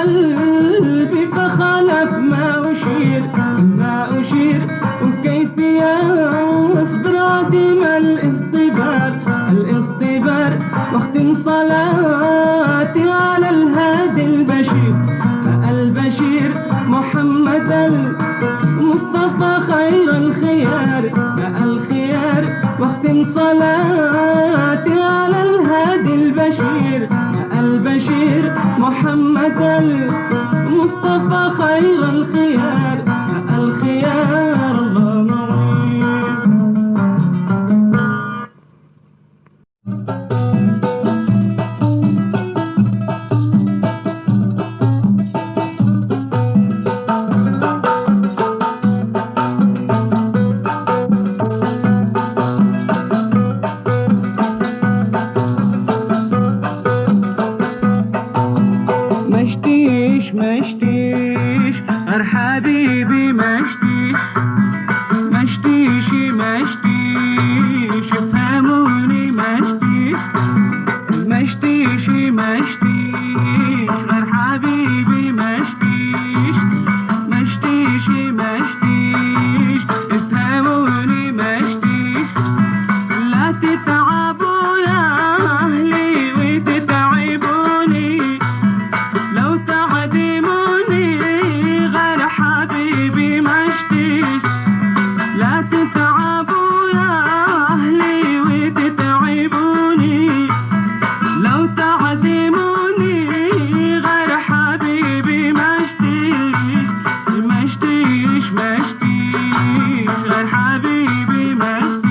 قلبي فخالف ما أشير وكيف يصبر عديم الاصطبار وقت صلاتي على الهادي البشير محمد المصطفى خير الخيار وقت صلاتي على الهادي البشير محمد المصطفى خير الخيار الله نعيم. مشتيش غير حبيبي مشتيش فهموني مشتيش غير حبيبي مشتيش فهموني مشتيش لا تتعبوا يا أهلي وتتعبوني لو تعدموني غير حبيبي مشتيش لا تتعبوا يا أهلي وتتعبوني لو تعدموني غير حبيبي مشتيش غير حبيبي مشتيش.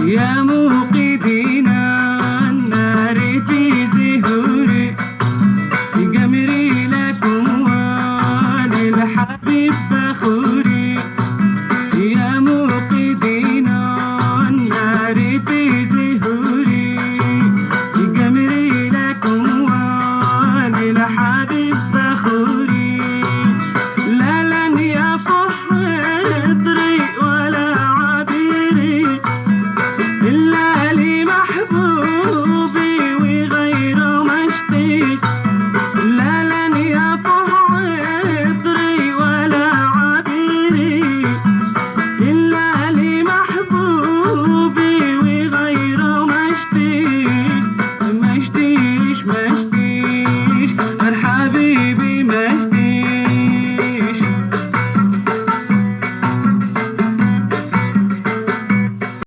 يا موقدين النار في زهوري جمري لكم وللحبيب بخوري يا موقدين النار في زهوري جمري لكم وللحبيب بخوري لا لن يفح طريق ولا عبيري إلا لي محبوبي وغيره مشتيش لا لن يفح عطري ولا عبيري إلا لي محبوبي وغيره مشتيش